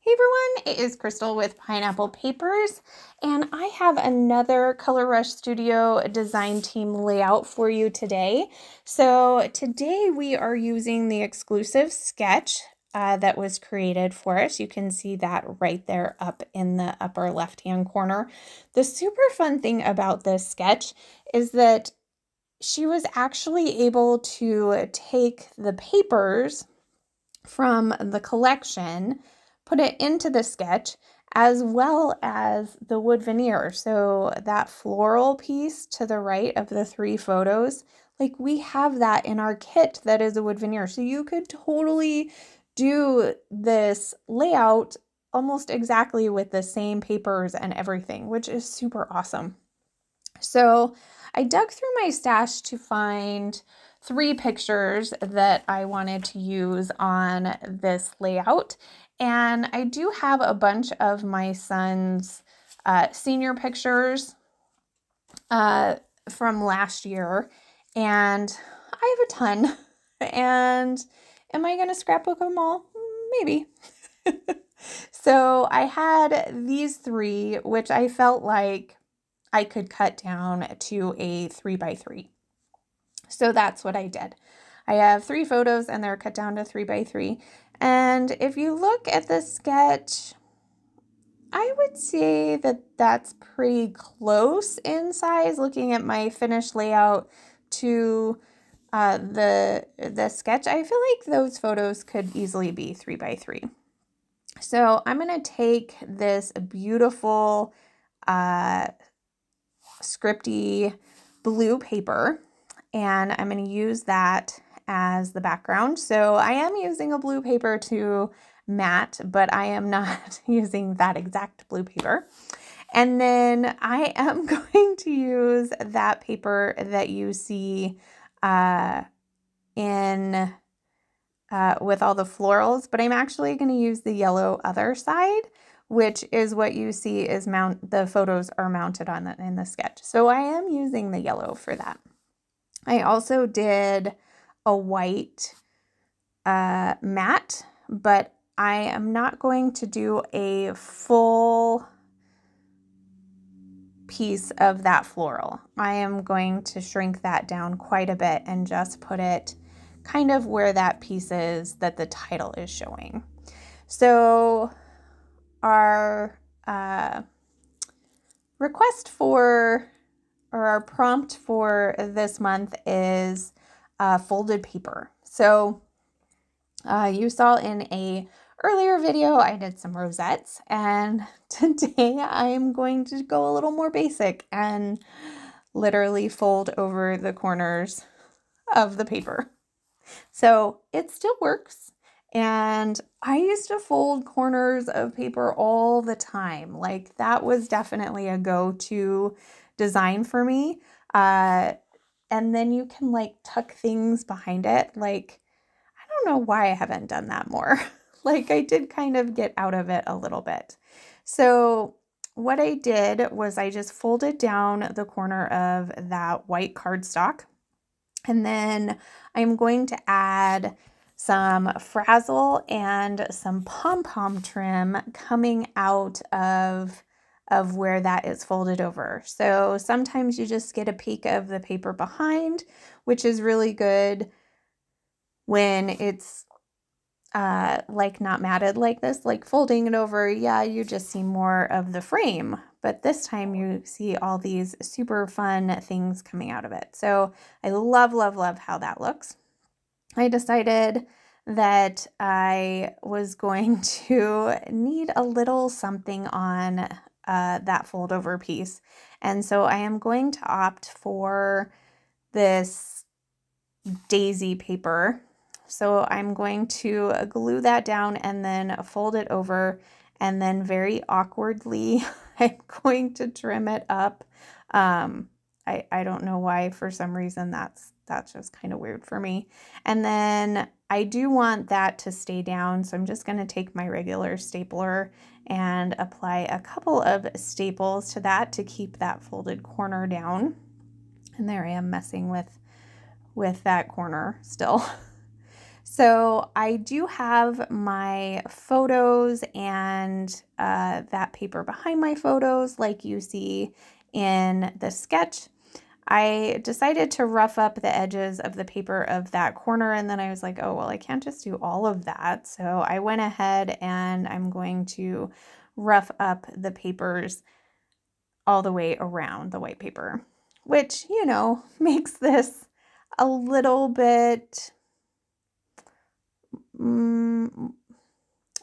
Hey everyone, it is Crystal with Pineapple Papers, and I have another Color Rush Studio design team layout for you today. So today we are using the exclusive sketch that was created for us. You can see that right there up in the upper left-hand corner. The super fun thing about this sketch is that she was actually able to take the papers from the collection, put it into the sketch, as well as the wood veneer. So that floral piece to the right of the three photos, like we have that in our kit that is a wood veneer. So you could totally do this layout almost exactly with the same papers and everything, which is super awesome. So I dug through my stash to find 3 pictures that I wanted to use on this layout. And I do have a bunch of my son's senior pictures from last year. And I have a ton. And am I going to scrapbook them all? Maybe. So I had these 3, which I felt like I could cut down to a 3x3. So that's what I did. I have 3 photos and they're cut down to 3x3. And if you look at the sketch, I would say that that's pretty close in size, looking at my finished layout to the sketch. I feel like those photos could easily be 3x3. So I'm going to take this beautiful scripty blue paper, and I'm going to use that as the background. So I am using a blue paper to matte, but I am not using that exact blue paper. And then I am going to use that paper that you see with all the florals, but I'm actually going to use the yellow other side, which is what you see is the photos are mounted on in the sketch. So I am using the yellow for that. I also did a white matte, but I am not going to do a full piece of that floral. I am going to shrink that down quite a bit and just put it kind of where that piece is that the title is showing. So our request for, or our prompt for this month is folded paper. So you saw in a earlier video I did some rosettes, and today I'm going to go a little more basic and literally fold over the corners of the paper. So it still works. And I used to fold corners of paper all the time. Like that was definitely a go-to design for me. And then you can like tuck things behind it. Like, I don't know why I haven't done that more. Like I did kind of get out of it a little bit. So what I did was I just folded down the corner of that white cardstock. And then I'm going to add some frazzle and some pom-pom trim coming out of where that is folded over. So sometimes you just get a peek of the paper behind, which is really good when it's like not matted like this. Like folding it over, yeah, you just see more of the frame, but this time you see all these super fun things coming out of it. So I love, love, love how that looks. I decided that I was going to need a little something on that fold over piece. And so I am going to opt for this daisy paper. So I'm going to glue that down and then fold it over, and then very awkwardly I'm going to trim it up. I don't know why, for some reason that's just kind of weird for me. And then I do want that to stay down, so I'm just going to take my regular stapler and apply a couple of staples to that to keep that folded corner down. And there I am messing with that corner still. So I do have my photos and that paper behind my photos like you see in the sketch. I decided to rough up the edges of the paper of that corner, and then I was like, oh, well, I can't just do all of that. So I went ahead and I'm going to rough up the papers all the way around the white paper, which, you know, makes this a little bit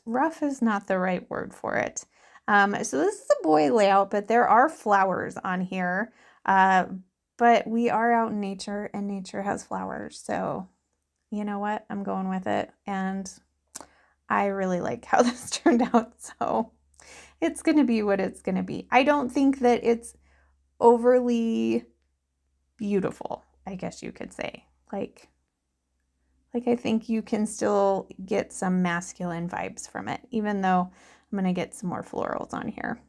rough is not the right word for it. So this is a boy layout, but there are flowers on here. But we are out in nature and nature has flowers. So you know what? I'm going with it. And I really like how this turned out. So it's going to be what it's going to be. I don't think that it's overly beautiful, I guess you could say. Like I think you can still get some masculine vibes from it, even though I'm going to get some more florals on here.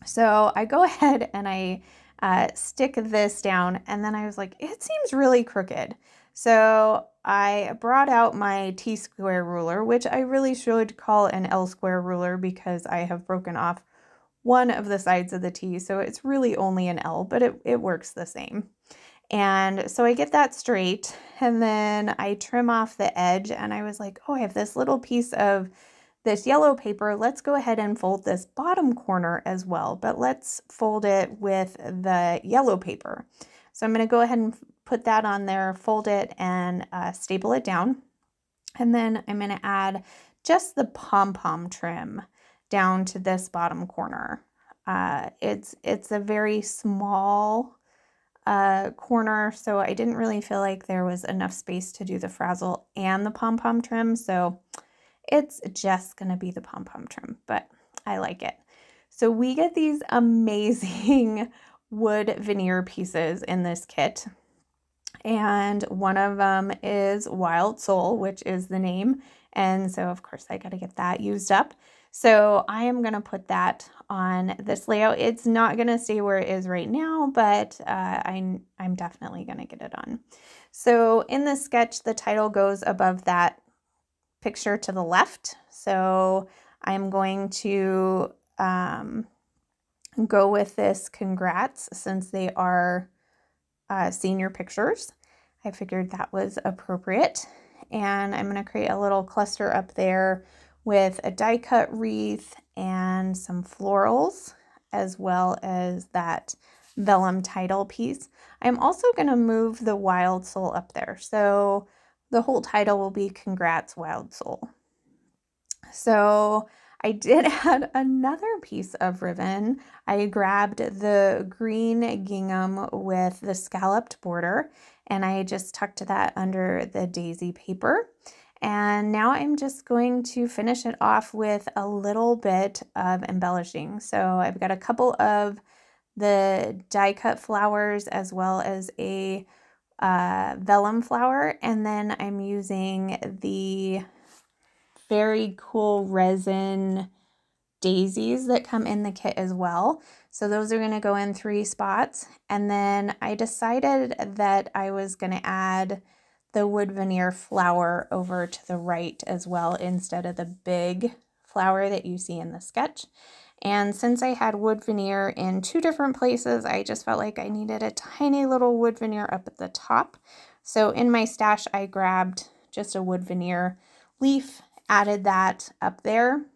So I go ahead and I stick this down, and then I was like, it seems really crooked. So I brought out my T-square ruler, which I really should call an L-square ruler because I have broken off one of the sides of the T, so it's really only an L, but it works the same. And so I get that straight, and then I trim off the edge, and I was like, oh, I have this little piece of this yellow paper. Let's go ahead and fold this bottom corner as well, but let's fold it with the yellow paper. So I'm going to go ahead and put that on there, fold it, and staple it down. And then I'm going to add just the pom-pom trim down to this bottom corner. It's a very small corner, so I didn't really feel like there was enough space to do the frazzle and the pom-pom trim, so it's just gonna be the pom-pom trim, but I like it. So we get these amazing wood veneer pieces in this kit, and one of them is Wild Soul, which is the name, and so of course I got to get that used up. So I am going to put that on this layout. It's not going to stay where it is right now, but I'm definitely going to get it on. So in the sketch, the title goes above that picture to the left. So I'm going to go with this congrats since they are senior pictures. I figured that was appropriate. And I'm going to create a little cluster up there with a die cut wreath and some florals, as well as that vellum title piece. I'm also going to move the Wild Soul up there. So the whole title will be Congrats Wild Soul. So I did add another piece of ribbon. I grabbed the green gingham with the scalloped border, and I just tucked that under the daisy paper. And now I'm just going to finish it off with a little bit of embellishing. So I've got a couple of the die cut flowers as well as a vellum flower, and then I'm using the very cool resin daisies that come in the kit as well. So those are going to go in 3 spots. And then I decided that I was going to add the wood veneer flower over to the right as well instead of the big flower that you see in the sketch. And since I had wood veneer in 2 different places, I just felt like I needed a tiny little wood veneer up at the top. So in my stash, I grabbed just a wood veneer leaf, added that up there.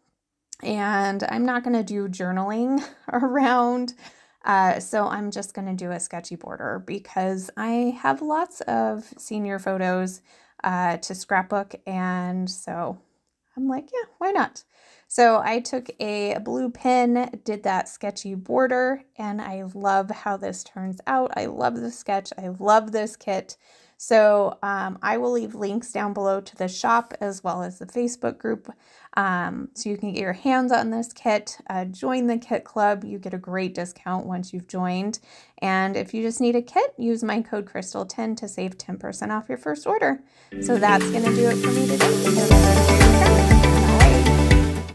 And I'm not going to do journaling around, so I'm just going to do a sketchy border because I have lots of senior photos to scrapbook, and so I'm like, yeah, why not? So I took a blue pen, did that sketchy border, and I love how this turns out. I love the sketch. I love this kit. So I will leave links down below to the shop as well as the Facebook group so you can get your hands on this kit. Join the kit club. You get a great discount once you've joined. And if you just need a kit, use my code Crystal10 to save 10% off your first order. So that's going to do it for me today.